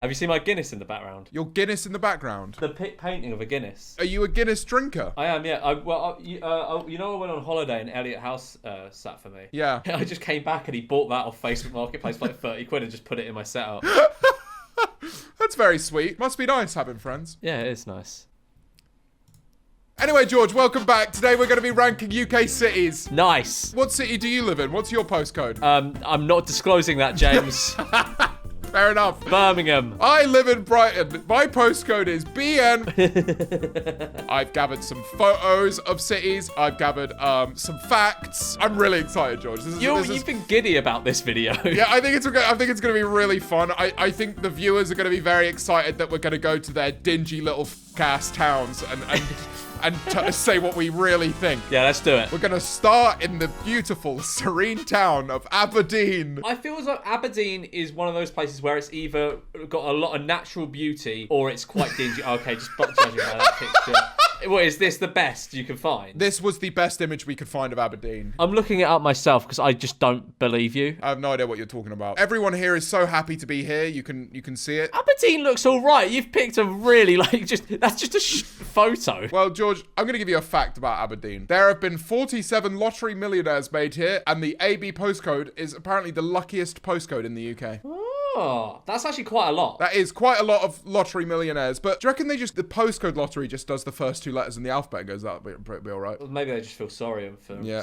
Have you seen my Guinness in the background? Your Guinness in the background. The painting of a Guinness. Are you a Guinness drinker? I am, yeah. You know, I went on holiday and Elliot House sat for me. Yeah. I just came back and he bought that off Facebook Marketplace for like 30 quid and just put it in my setup. That's very sweet. Must be nice having friends. Yeah, it is nice. Anyway, George, welcome back. Today we're going to be ranking UK cities. Nice. What city do you live in? What's your postcode? I'm not disclosing that, James. Fair enough. Birmingham. I live in Brighton. My postcode is BN. I've gathered some photos of cities. I've gathered some facts. I'm really excited, George. You've been giddy about this video. Yeah, I think it's going to be really fun. I think the viewers are going to be very excited that we're going to go to their dingy little cast towns and say what we really think. Yeah, let's do it. We're going to start in the beautiful, serene town of Aberdeen. I feel as though Aberdeen is one of those places where it's either got a lot of natural beauty or it's quite dingy. Okay, just judging by that picture. What, is this the best you can find? This was the best image we could find of Aberdeen. I'm looking it up myself because I just don't believe you. I have no idea what you're talking about. Everyone here is so happy to be here. You can see it. Aberdeen looks all right. You've picked a really, that's just a photo. Well, George, I'm going to give you a fact about Aberdeen. There have been 47 lottery millionaires made here, and the AB postcode is apparently the luckiest postcode in the UK. Oh, that's actually quite a lot. That is quite a lot of lottery millionaires, but do you reckon the postcode lottery just does the first two letters in the alphabet and goes, that'll be all right? Well, maybe they just feel sorry for Yeah.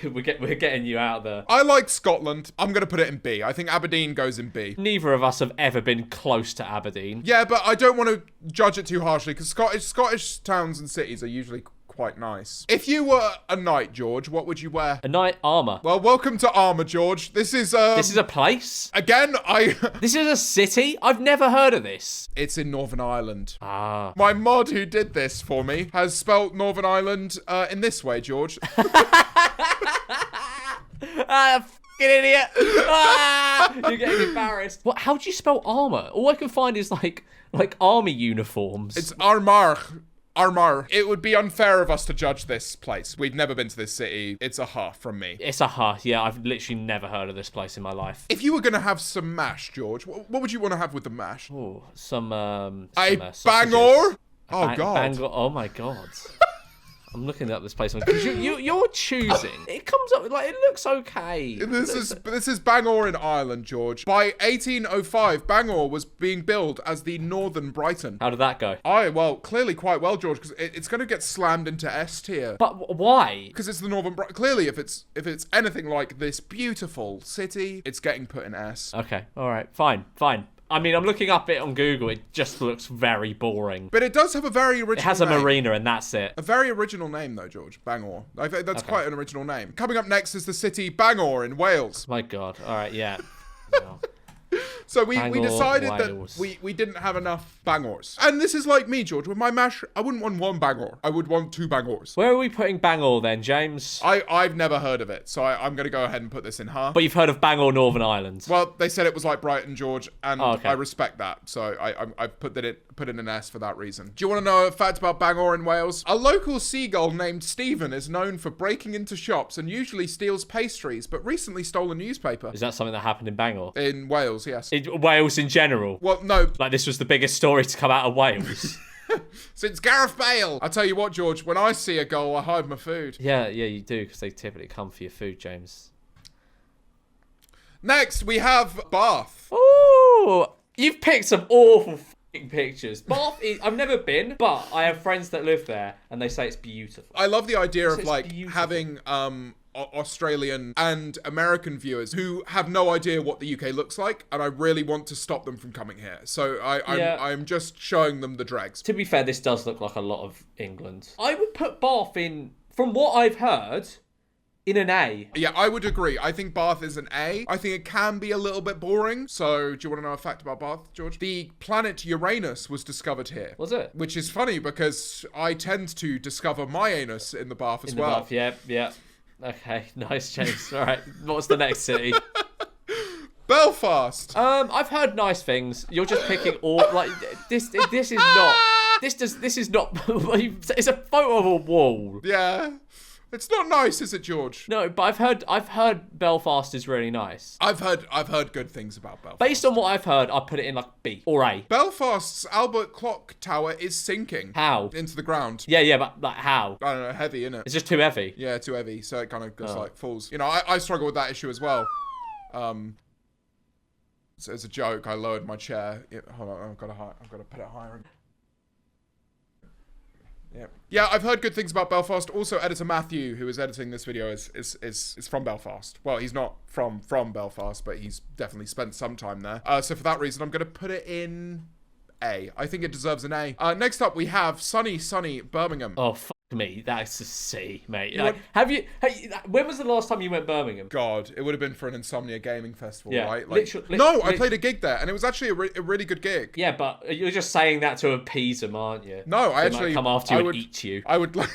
We're getting you out there. I like Scotland. I'm going to put it in B. I think Aberdeen goes in B. Neither of us have ever been close to Aberdeen. Yeah, but I don't want to judge it too harshly because Scottish towns and cities are usually quite nice. If you were a knight, George, what would you wear? A knight armor. Well, welcome to Armour, George. This is a place? Again, This is a city? I've never heard of this. It's in Northern Ireland. Ah. My mod who did this for me has spelt Northern Ireland in this way, George. Fucking idiot. You're getting embarrassed. What? How do you spell armor? All I can find is like army uniforms. It's Armagh. Armagh. It would be unfair of us to judge this place. We've never been to this city. It's a ha from me. It's a ha. Yeah, I've literally never heard of this place in my life. If you were going to have some mash, George, what would you want to have with the mash? Oh, some a sausages. Bangor? Oh, God. Bangor. Oh, my God. I'm looking up this place because you're choosing. It comes up like it looks okay. This is Bangor in Ireland, George. By 1805, Bangor was being billed as the Northern Brighton. How did that go? Well, clearly quite well, George, because it's going to get slammed into S tier. But why? Because it's the Northern Brighton. Clearly, if it's anything like this beautiful city, it's getting put in S. Okay, all right, fine. I mean, I'm looking up it on Google. It just looks very boring. But it does have a very original name. It has a marina and that's it. A very original name, though, George. Bangor. I think that's quite an original name. Coming up next is the city Bangor in Wales. My God. All right, yeah. No. So we Bangor, decided Wales. that we didn't have enough Bangors. And this is like me, George. With my mash, I wouldn't want one Bangor. I would want two Bangors. Where are we putting Bangor then, James? I've never heard of it, so I'm going to go ahead and put this in Ha. But you've heard of Bangor, Northern Ireland. Well, they said it was like Brighton, George, and okay. I respect that. So I put in an S for that reason. Do you want to know a fact about Bangor in Wales? A local seagull named Stephen is known for breaking into shops and usually steals pastries, but recently stole a newspaper. Is that something that happened in Bangor? In Wales, yes. In Wales in general? Well, no. Like this was the biggest story to come out of Wales? Since Gareth Bale. I'll tell you what, George, when I see a gull, I hide my food. Yeah, you do, because they typically come for your food, James. Next, we have Bath. Ooh, you've picked some awful pictures. Bath I've never been, but I have friends that live there, and they say it's beautiful. I love the idea of like beautiful. having Australian and American viewers who have no idea what the UK looks like, and I really want to stop them from coming here. So I'm just showing them the dregs. To be fair, this does look like a lot of England. I would put Bath in, from what I've heard, in an A. Yeah, I would agree. I think Bath is an A. I think it can be a little bit boring. So, do you want to know a fact about Bath, George? The planet Uranus was discovered here. Was it? Which is funny because I tend to discover my anus in the Bath as well. Bath, yeah. Okay, nice, James. All right, what's the next city? Belfast. I've heard nice things. You're just picking all like this. This is not. This is not. It's a photo of a wall. Yeah. It's not nice, is it, George? No, but I've heard Belfast is really nice. I've heard good things about Belfast. Based on what I've heard, I'd put it in like B or A. Belfast's Albert Clock Tower is sinking. How? Into the ground. Yeah, but like how? I don't know, heavy, innit? It's just too heavy. Yeah, too heavy, so it kind of just like falls. You know, I struggle with that issue as well. So as a joke, I lowered my chair. Yeah, hold on, I've got to put it higher. Yeah, I've heard good things about Belfast. Also, editor Matthew, who is editing this video, is from Belfast. Well, he's not from Belfast, but he's definitely spent some time there. So for that reason, I'm going to put it in A. I think it deserves an A. Next up, we have sunny Birmingham. Oh, fuck me. That's a C, mate. Like, when was the last time you went Birmingham? God, it would have been for an Insomnia Gaming Festival, Yeah, right? Like, I played a gig there, and it was actually a really good gig. Yeah, but you're just saying that to appease them, aren't you? No, I They actually might come after you and eat you. I would like.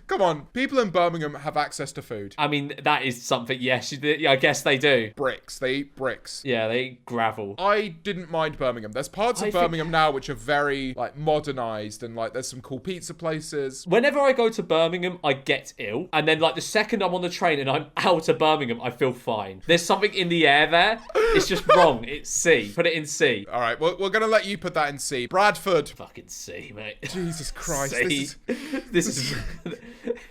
Come on, people in Birmingham have access to food. I mean, that is something. Yes, I guess they do. Bricks. They eat bricks. Yeah, they eat gravel. I didn't mind Birmingham. There's parts of Birmingham now which are very like modernized, and like there's some cool pizza places. Whenever I go to Birmingham, I get ill, and then like the second I'm on the train and I'm out of Birmingham, I feel fine. There's something in the air there. It's just wrong. It's C. Put it in C. All right, well, we're gonna let you put that in C. Bradford. Fucking C, mate. Jesus Christ. C. This is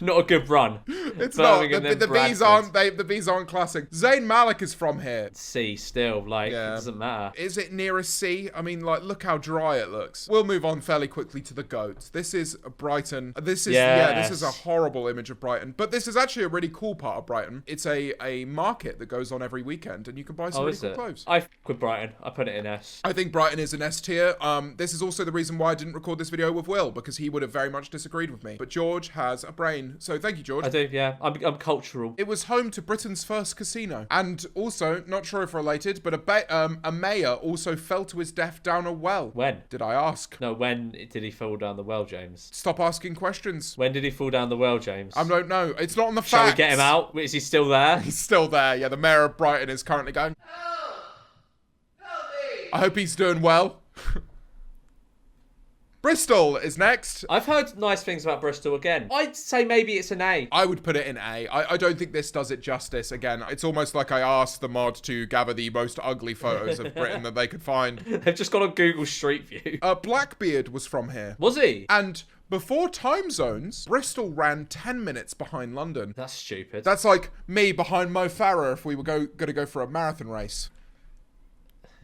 not a good run. It's Birmingham, not. The bees aren't. The bees aren't classic. Zayn Malik is from here. C still. Like, Yeah. it doesn't matter. Is it near a C? I mean, like, look how dry it looks. We'll move on fairly quickly to the goat. This is Brighton. This is this is a horrible image of Brighton, but this is actually a really cool part of Brighton. It's a market that goes on every weekend, and you can buy some really cool clothes. I f with Brighton. I put it in S. I think Brighton is an S tier. This is also the reason why I didn't record this video with Will, because he would have very much disagreed with me. But George has a brain, so thank you, George. I do, yeah. I'm cultural. It was home to Britain's first casino. And also, not sure if related, but a mayor also fell to his death down a well. When? Did I ask? No, when did he fall down the well, James? Stop asking questions. When did he fall down the well, James? I don't know. It's not on the facts. Shall we get him out? Is he still there? He's still there. Yeah, the mayor of Brighton is currently going, Help me! I hope he's doing well. Bristol is next. I've heard nice things about Bristol again. I'd say maybe it's an A. I would put it in A. I don't think this does it justice. Again, it's almost like I asked the mod to gather the most ugly photos of Britain that they could find. They've just got on Google Street View. Blackbeard was from here. Was he? And before time zones, Bristol ran 10 minutes behind London. That's stupid. That's like me behind Mo Farah if we were going to go for a marathon race.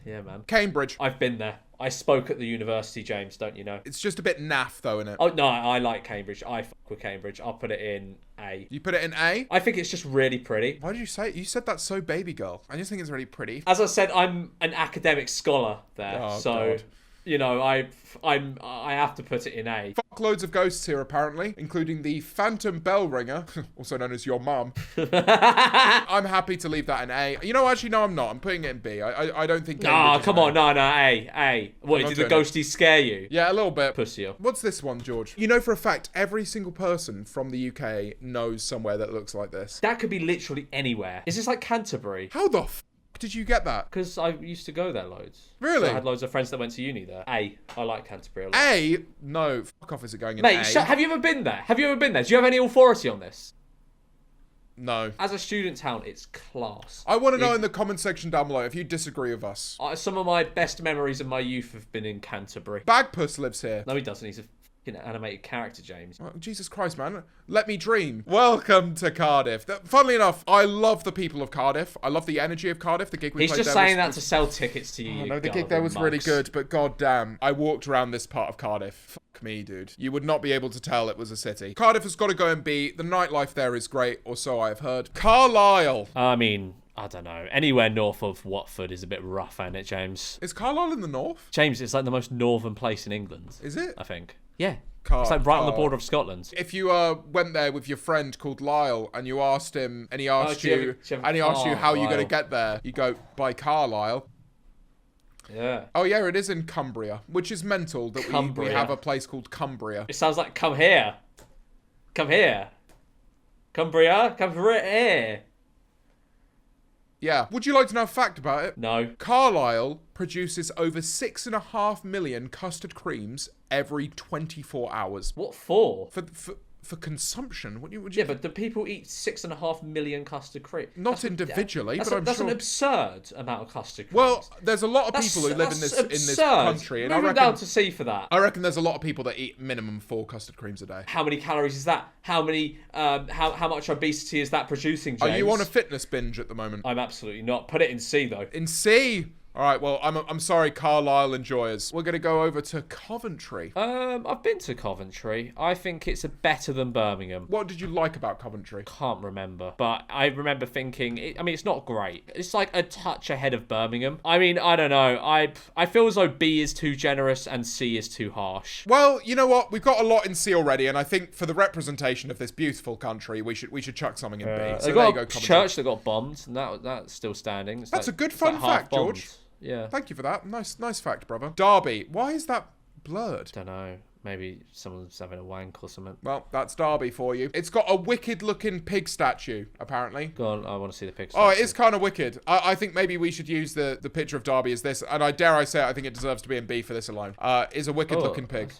Yeah, man. Cambridge. I've been there. I spoke at the university, James, don't you know? It's just a bit naff though, innit? Oh, no, I like Cambridge. I fuck with Cambridge. I'll put it in A. You put it in A? I think it's just really pretty. Why did you say it? You said that so baby girl. I just think it's really pretty. As I said, I'm an academic scholar there. Oh, so, God. you know, I have to put it in A. Fuck loads of ghosts here apparently, including the Phantom Bell Ringer, also known as your mum. I'm happy to leave that in A. You know, actually, no, I'm not. I'm putting it in B. I don't think. Ah, come on, no, A. What, not did the doing ghosties scare you? Yeah, a little bit. Pussy. What's this one, George? You know for a fact, every single person from the UK knows somewhere that looks like this. That could be literally anywhere. Is this like Canterbury? How the f did you get that? Because I used to go there loads. Really? So I had loads of friends that went to uni there. A. I like Canterbury a lot. A? No, fuck off, is it going in Mate, A? have you ever been there? Have you ever been there? Do you have any authority on this? No. As a student town, it's class. I want to know in the comment section down below if you disagree with us. Some of my best memories of my youth have been in Canterbury. Bagpuss lives here. No, he doesn't. He's a fucking animated character, James. Oh, Jesus Christ, man. Let me dream. Welcome to Cardiff. Funnily enough, I love the people of Cardiff. I love the energy of Cardiff. The gig we He's played just there saying was, that to sell tickets to you. Oh, no, the gig there was really good, but goddamn, I walked around this part of Cardiff. Fuck me, dude. You would not be able to tell it was a city. Cardiff has got to go and be. The nightlife there is great, or so I have heard. Carlisle. I mean, I don't know. Anywhere north of Watford is a bit rough, ain't it, James? Is Carlisle in the north? James, it's like the most northern place in England. Is it? I think. Yeah. Car- It's like right on the border of Scotland. If you went there with your friend called Lyle and you asked him, and he asked do you you, have- do you have- and he asked you oh, how you're Lyle. going to get there, you go by Carlisle. Yeah. Oh yeah, it is in Cumbria, which is mental that we Cumbria. have a place called Cumbria. It sounds like come here. Come here. Cumbria. Come here. Yeah. Would you like to know a fact about it? No. Carlisle produces over 6.5 million custard creams every 24 hours. What for? for consumption. Would you? Yeah, but do people eat 6.5 million custard cream? Not individually, but I'm that's sure. an absurd amount of custard cream. Well, there's a lot of people who live in this country, and Moving down to sea for that. I reckon there's a lot of people that eat minimum 4 custard creams a day. How many calories is that? How many? How much obesity is that producing, James? Are you on a fitness binge at the moment? I'm absolutely not. Put it in C though. In C. All right, well, I'm sorry, Carlisle enjoyers. We're going to go over to Coventry. I've been to Coventry. I think it's better than Birmingham. What did you like about Coventry? Can't remember, but I remember thinking. It's not great. It's like a touch ahead of Birmingham. I mean, I don't know. I feel as though B is too generous and C is too harsh. Well, you know what? We've got a lot in C already, and I think for the representation of this beautiful country, we should chuck something in B. So They there you got go, a Coventry. church that got bombed, and that's still standing. It's That's like- a good it's fun like half fact, George. bombed. Yeah. Thank you for that. Nice fact, brother. Derby. Why is that blurred? Don't know. Maybe someone's having a wank or something. Well, that's Derby for you. It's got a wicked-looking pig statue, apparently. Go on, I want to see the picture. Oh, it is kind of wicked. I think maybe we should use the picture of Derby as this, and I dare say it, I think it deserves to be in B for this alone. Is a wicked-looking pig.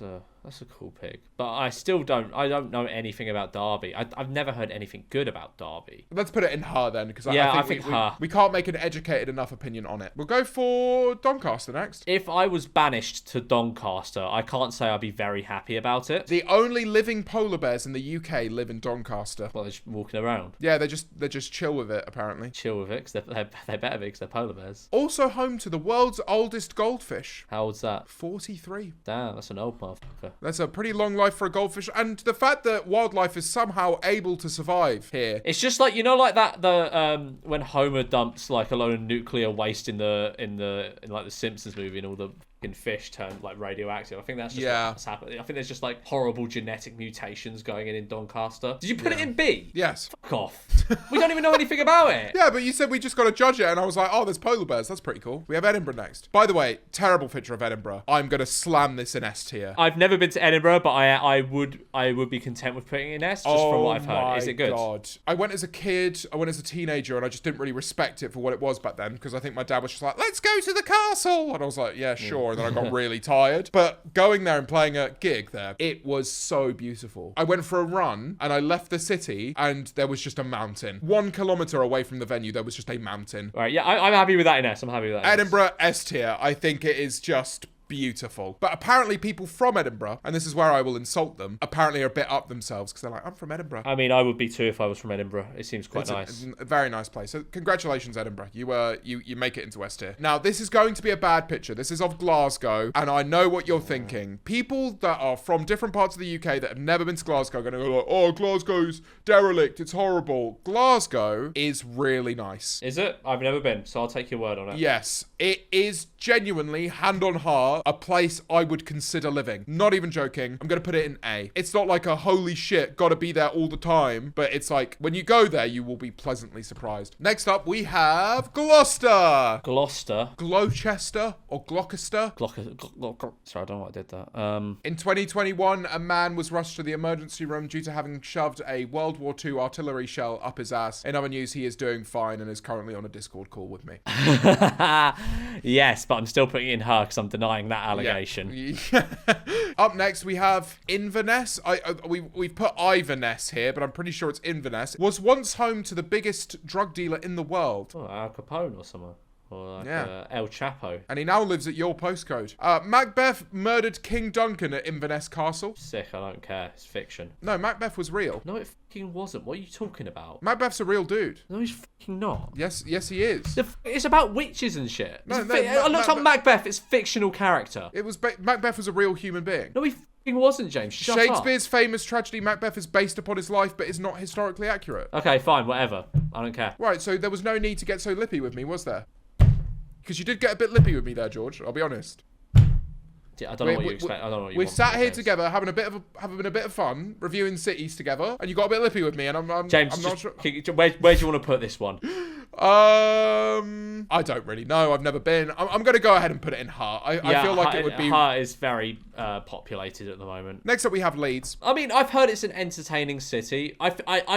That's a cool pig. But I still don't know anything about Derby. I've never heard anything good about Derby. Let's put it in her then, because Yeah, I think we can't make an educated enough opinion on it. We'll go for Doncaster next. If I was banished to Doncaster, I can't say I'd be very happy about it. The only living polar bears in the UK live in Doncaster. Well, they're just walking around. Yeah, they're just chill with it, apparently. Chill with it, because they better be, because they're polar bears. Also home to the world's oldest goldfish. How old's that? 43. Damn, that's an old motherfucker. That's a pretty long life for a goldfish, and the fact that wildlife is somehow able to survive here. It's just like, like that when Homer dumps like a load of nuclear waste in like the Simpsons movie, and all the fucking fish turn like radioactive. I think that's just what's happening. I think there's just like horrible genetic mutations going in Doncaster. Did you put it in B? Yes. Fuck off. We don't even know anything about it. Yeah, but you said we just got to judge it, and I was like, oh, there's polar bears. That's pretty cool. We have Edinburgh next. By the way, terrible picture of Edinburgh. I'm going to slam this in S tier. I've never been to Edinburgh, but I would be content with putting it in S, just from what I've heard. Is it good? God. I went as a kid, I went as a teenager, and I just didn't really respect it for what it was back then, because I think my dad was just like, let's go to the castle. And I was like, yeah, sure. And then I got really tired. But going there and playing a gig there, it was so beautiful. I went for a run, and I left the city, and there was just a mountain. 1 kilometre away from the venue, there was just a mountain. All right, yeah, I'm happy with that in S. I'm happy with that in S. Edinburgh, S tier. I think it is just beautiful. But apparently people from Edinburgh, and this is where I will insult them, apparently are a bit up themselves, because they're like, I'm from Edinburgh. I mean, I would be too if I was from Edinburgh. It seems quite It's nice. a very nice place. So congratulations, Edinburgh. You make it into S tier. Now, this is going to be a bad picture. This is of Glasgow, and I know what you're thinking. People that are from different parts of the UK that have never been to Glasgow are going to go like, oh, Glasgow's derelict. It's horrible. Glasgow is really nice. Is it? I've never been, so I'll take your word on it. Yes, it is genuinely, hand on heart, a place I would consider living. Not even joking. I'm going to put it in A. It's not like a holy shit, gotta be there all the time, but it's like, when you go there, you will be pleasantly surprised. Next up, we have Gloucester. Gloucester. Gloucester or Gloucester. Sorry, I don't know why I did that. In 2021, a man was rushed to the emergency room due to having shoved a World War II artillery shell up his ass. In other news, he is doing fine and is currently on a Discord call with me. Yes, but I'm still putting it in her because I'm denying that allegation. Up next, we have Inverness. We've put Iverness here, but I'm pretty sure it's Inverness. Was once home to the biggest drug dealer in the world. Oh, Al Capone or something. Or like El Chapo. And he now lives at your postcode. Macbeth murdered King Duncan at Inverness Castle. Sick, I don't care. It's fiction. No, Macbeth was real. No, it fucking wasn't. What are you talking about? Macbeth's a real dude. No, he's fucking not. Yes, he is. It's about witches and shit. No, I looked up Macbeth. It's fictional character. It was Macbeth was a real human being. No, he fucking wasn't, James. Shut Shakespeare's up. famous tragedy Macbeth is based upon his life, but is not historically accurate. Okay, fine, whatever. I don't care. Right, so there was no need to get so lippy with me, was there? Because you did get a bit lippy with me there, George. I'll be honest. Yeah, I don't know what you expect. I don't know what you We've want sat from me, here James. together, having a bit of fun, reviewing cities together, and you got a bit lippy with me, and I'm James, not sure. where do you want to put this one? I don't really know. I've never been. I'm going to go ahead and put it in Hart. I feel like it would be. Hart is very populated at the moment. Next up, we have Leeds. I mean, I've heard it's an entertaining city. I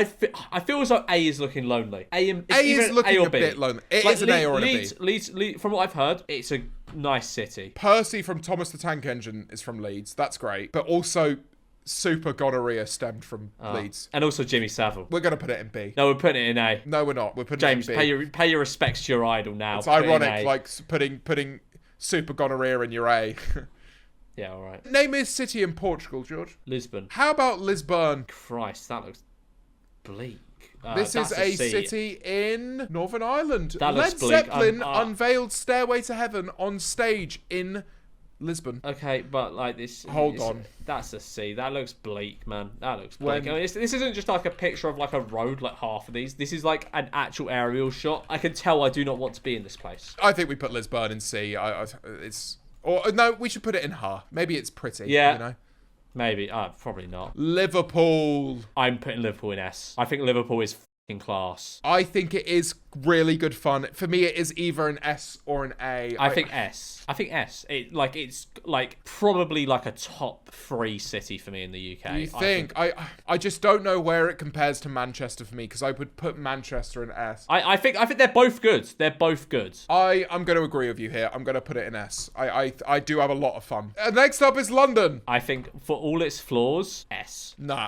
feel as though A is looking lonely. A is looking a bit lonely. It is an A or a B. Leeds, from what I've heard, it's a nice city. Percy from Thomas the Tank Engine is from Leeds. That's great. But also, super gonorrhea stemmed from Leeds. And also Jimmy Savile. We're going to put it in B. No, we're putting it in A. No, we're not. We're putting James, it in B. pay your respects to your idol now. It's ironic, like putting super gonorrhea in your A. Yeah, all right. Name a city in Portugal, George. Lisbon. How about Lisbon? Christ, that looks bleak. This is a C. city in Northern Ireland. That looks Led bleak. Zeppelin unveiled Stairway to Heaven on stage in Lisbon. Okay, but like this... Hold on. That's a C. That looks bleak, man. That looks bleak. I mean, this isn't just like a picture of like a road, like half of these. This is like an actual aerial shot. I can tell I do not want to be in this place. I think we put Lisbon in C. No, we should put it in H. Maybe it's pretty. Yeah. You know? Maybe. Probably not. Liverpool. I'm putting Liverpool in S. I think Liverpool is fucking class. I think it is really good fun. For me, it is either an S or an A. I think S. It's probably like a top 3 city for me in the UK. You think? I just don't know where it compares to Manchester for me, because I would put Manchester in S. I think they're both good. They're both good. I'm going to agree with you here. I'm going to put it in S. I do have a lot of fun. Next up is London. I think for all its flaws, S. Nah,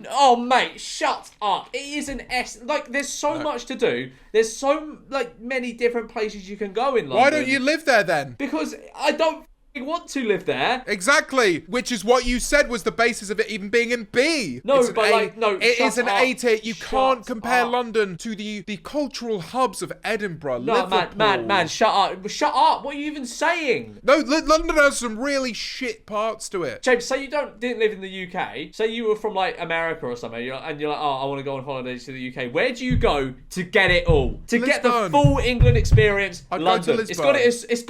Oh, mate, shut up. It is an S. Like, there's so much to do. There's so, many different places you can go in London. Why don't you live there then? Because I don't want to live there. Exactly, which is what you said was the basis of it even being in B. No, it's but it is an A tier. You can't compare up. London to the cultural hubs of Edinburgh, No, Liverpool. man, shut up. Shut up. What are you even saying? No, London has some really shit parts to it. James, say you didn't live in the UK. Say you were from America or something, and you're like, oh, I want to go on holiday to the UK. Where do you go to get it all? To get the full England experience? I'd London. go to Lisbon. It's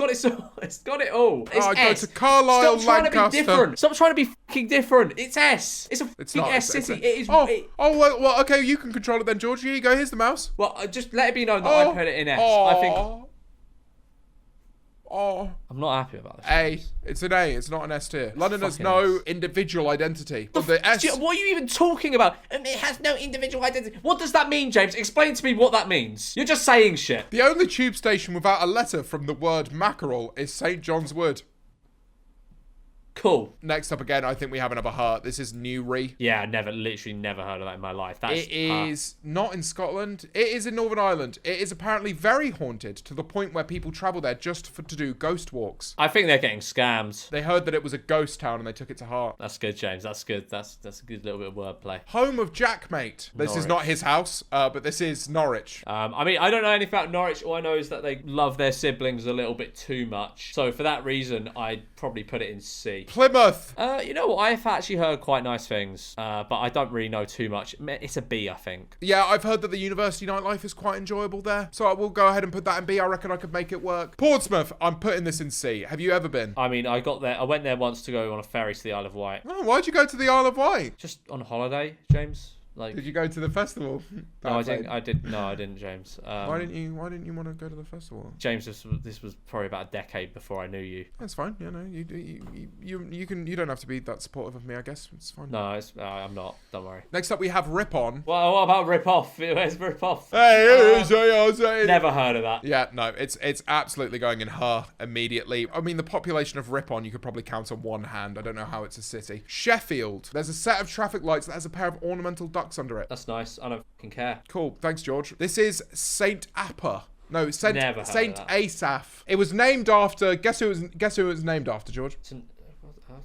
got it all. It's I'd go to Carlisle, Stop trying Lancaster. to be different. Stop trying to be fucking different. It's S. It's a fucking not S city. It is. Well, okay, you can control it then, George. Here you go. Here's the mouse. Well, just let it be known that I put it in S. I think. I'm not happy about this. A. It's an A. It's not an S tier. London has no individual identity. The S. What are you even talking about? It has no individual identity. What does that mean, James? Explain to me what that means. You're just saying shit. The only tube station without a letter from the word mackerel is St. John's Wood. Cool. Next up again, I think we have another heart. This is Newry. Yeah, literally never heard of that in my life. It is not in Scotland. It is in Northern Ireland. It is apparently very haunted to the point where people travel there just to do ghost walks. I think they're getting scammed. They heard that it was a ghost town and they took it to heart. That's good, James. That's good. That's a good little bit of wordplay. Home of Jackmate. This is not his house, but this is Norwich. I mean, I don't know anything about Norwich. All I know is that they love their siblings a little bit too much. So for that reason, I'd probably put it in C. Plymouth. You know what? I've actually heard quite nice things, but I don't really know too much. It's a B, I think. Yeah, I've heard that the university nightlife is quite enjoyable there. So I will go ahead and put that in B. I reckon I could make it work. Portsmouth. I'm putting this in C. Have you ever been? I mean, I went there once to go on a ferry to the Isle of Wight. Oh, why'd you go to the Isle of Wight? Just on holiday, James. Did you go to the festival? No, I didn't. No, I didn't, James. Why didn't you want to go to the festival? James, this was probably about a decade before I knew you. That's fine. You know, you don't have to be that supportive of me. I guess it's fine. No, I'm not. Don't worry. Next up, we have Rip On. Well, what about Rip Off? Where's Rip Off? Hey, never heard of that. Yeah, no, it's absolutely going in her immediately. I mean, the population of Rip On you could probably count on one hand. I don't know how it's a city. Sheffield. There's a set of traffic lights that has a pair of ornamental ducks under it. That's nice. I don't fucking care. Cool. Thanks, George. This is Saint Appa. No, Saint Asaph. It was named after. Guess who it was named after, George? I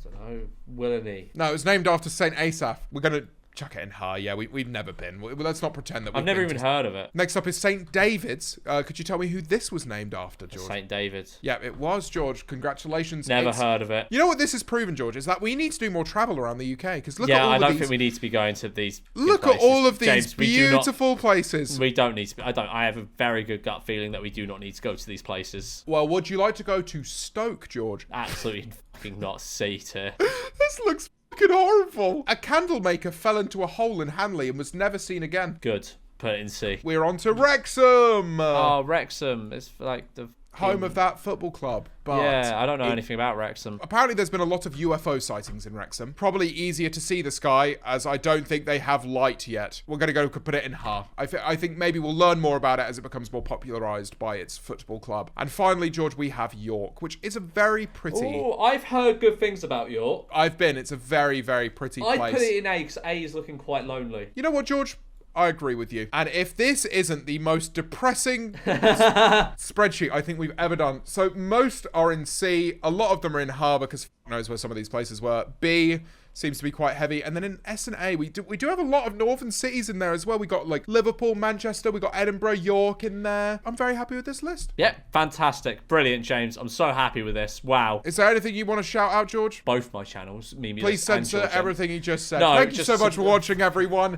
don't know. Willany. No, it was named after Saint Asaph. We're gonna chuck it in her. Yeah, we've never been. Let's not pretend that we've I've never even heard of it. Next up is St. David's. Could you tell me who this was named after, George? St. David's. Yeah, it was, George. Congratulations. Never heard of it. You know what this has proven, George, is that we need to do more travel around the UK. Because look at all I of don't these... think we need to be going to these. Look places. at all of these James, beautiful places. We don't need to be. I have a very good gut feeling that we do not need to go to these places. Well, would you like to go to Stoke, George? Absolutely fucking not C tier. This looks fucking horrible. A candle maker fell into a hole in Hanley and was never seen again. Good. Put it in C. We're on to Wrexham. Oh, Wrexham. It's like the home of that football club. But yeah, I don't know anything about Wrexham. Apparently there's been a lot of UFO sightings in Wrexham. Probably easier to see the sky, as I don't think they have light yet. We're going to go put it in Ha. I think maybe we'll learn more about it as it becomes more popularised by its football club. And finally, George, we have York, which is a very pretty... Oh, I've heard good things about York. I've been. It's a very, very pretty place. I'd put it in A, because A is looking quite lonely. You know what, George? I agree with you. And if this isn't the most depressing spreadsheet I think we've ever done. So most are in C. A lot of them are in Ha, because knows where some of these places were. B seems to be quite heavy. And then in S and A, we do have a lot of northern cities in there as well. We got like Liverpool, Manchester, we got Edinburgh, York in there. I'm very happy with this list. Yep, fantastic. Brilliant, James. I'm so happy with this. Wow. Is there anything you want to shout out, George? Both my channels, Mimi. Please censor everything he just said. No, Thank you so much for watching, everyone.